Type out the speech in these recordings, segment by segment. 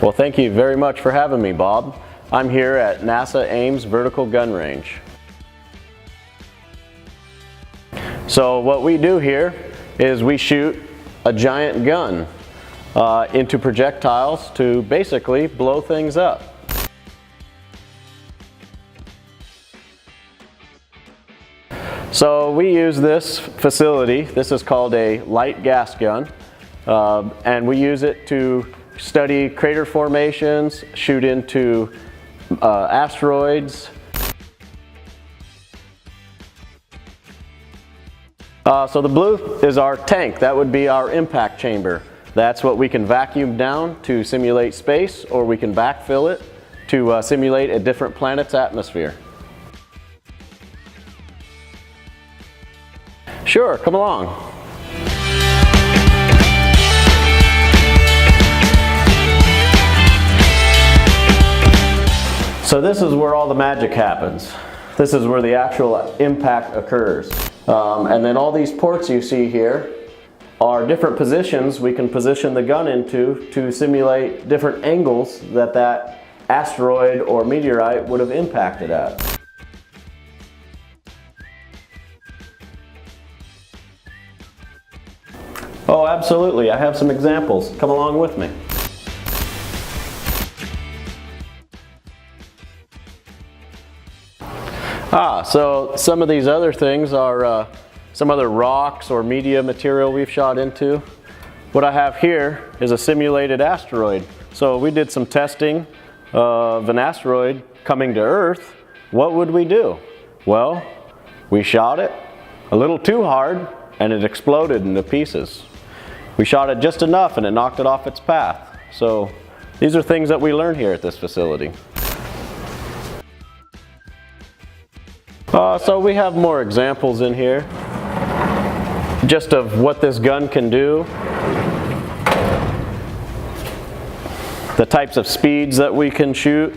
Well, thank you very much for having me, Bob. I'm here at NASA Ames Vertical Gun Range. So what we do here is we shoot a giant gun into projectiles to basically blow things up. So we use this facility. This is called a light gas gun, and we use it to study crater formations, shoot into asteroids. So the blue is our tank. That would be our impact chamber. That's what we can vacuum down to simulate space, or we can backfill it to simulate a different planet's atmosphere. Sure, come along. So this is where all the magic happens. This is where the actual impact occurs. And then all these ports you see here are different positions we can position the gun into to simulate different angles that that asteroid or meteorite would have impacted at. Oh, absolutely. I have some examples. Come along with me. So some of these other things are some other rocks or media material we've shot into. What I have here is a simulated asteroid. So we did some testing of an asteroid coming to Earth. What would we do? Well, we shot it a little too hard and it exploded into pieces. We shot it just enough and it knocked it off its path. So these are things that we learn here at this facility. So we have more examples in here just of what this gun can do, the types of speeds that we can shoot.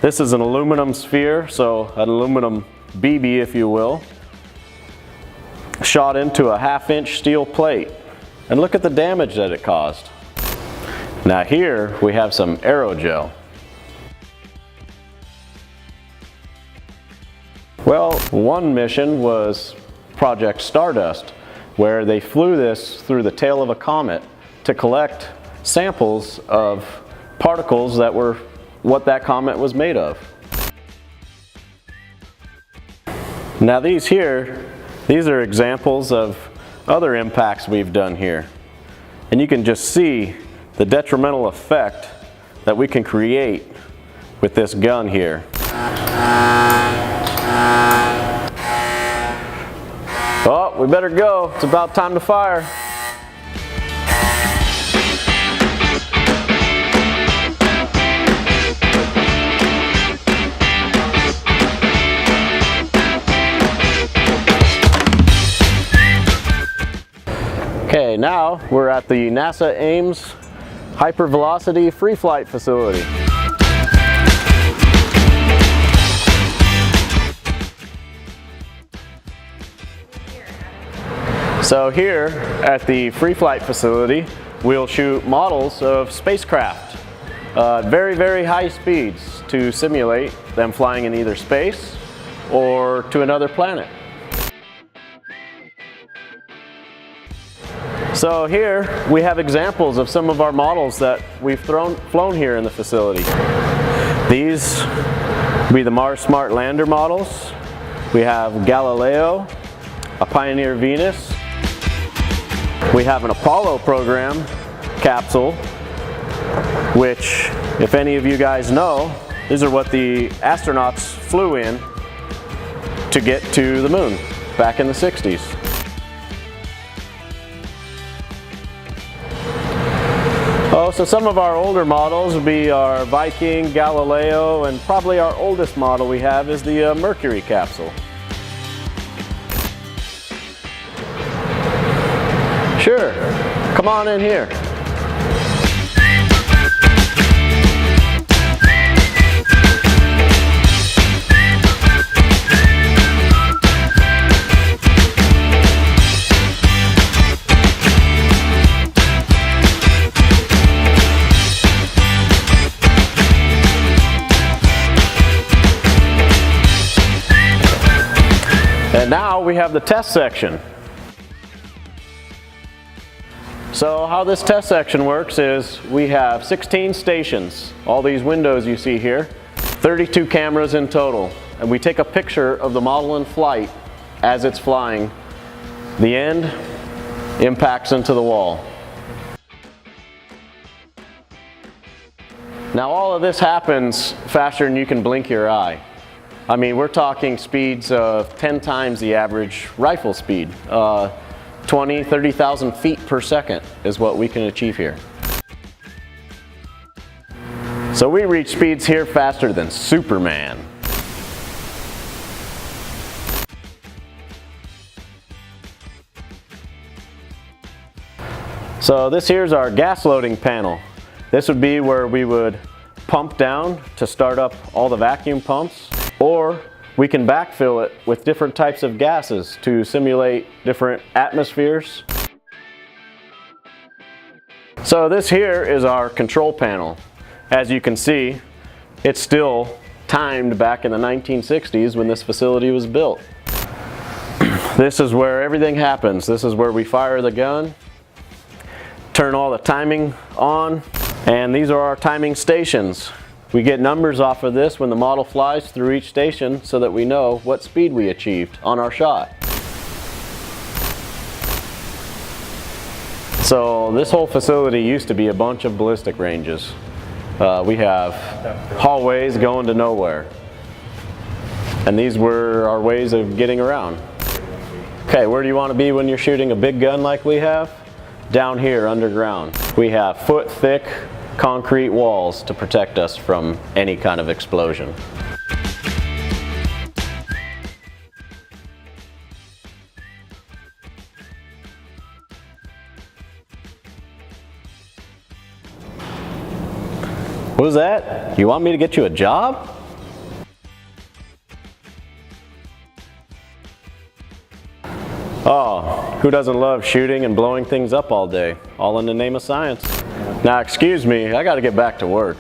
This is an aluminum sphere, so an aluminum BB, if you will, shot into a 1/2-inch steel plate. And look at the damage that it caused. Now here we have some aerogel. Well, one mission was Project Stardust, where they flew this through the tail of a comet to collect samples of particles that were what that comet was made of. Now these are examples of other impacts we've done here. And you can just see the detrimental effect that we can create with this gun here. Oh, we better go. It's about time to fire. Okay, now we're at the NASA Ames Hypervelocity Free Flight Facility. So here at the Free Flight Facility, we'll shoot models of spacecraft at very, very high speeds to simulate them flying in either space or to another planet. So here we have examples of some of our models that we've flown here in the facility. These will be the Mars Smart Lander models. We have Galileo, a Pioneer Venus. We have an Apollo program capsule, which, if any of you guys know, these are what the astronauts flew in to get to the moon back in the 60s. Oh, so some of our older models would be our Viking, Galileo, and probably our oldest model we have is the Mercury capsule. Sure, come on in here. And now we have the test section. So how this test section works is we have 16 stations, all these windows you see here, 32 cameras in total, and we take a picture of the model in flight as it's flying. The end impacts into the wall. Now all of this happens faster than you can blink your eye. I mean, we're talking speeds of 10 times the average rifle speed. 20, 30,000 feet per second is what we can achieve here. So we reach speeds here faster than Superman. So this here's our gas loading panel. This would be where we would pump down to start up all the vacuum pumps, or we can backfill it with different types of gases to simulate different atmospheres. So this here is our control panel. As you can see, it's still timed back in the 1960s when this facility was built. This is where everything happens. This is where we fire the gun, turn all the timing on, and these are our timing stations. We get numbers off of this when the model flies through each station so that we know what speed we achieved on our shot. So this whole facility used to be a bunch of ballistic ranges. We have hallways going to nowhere. And these were our ways of getting around. Okay, where do you want to be when you're shooting a big gun like we have? Down here underground. We have foot-thick concrete walls to protect us from any kind of explosion. What was that? You want me to get you a job? Oh, who doesn't love shooting and blowing things up all day, all in the name of science? Now excuse me, I gotta get back to work.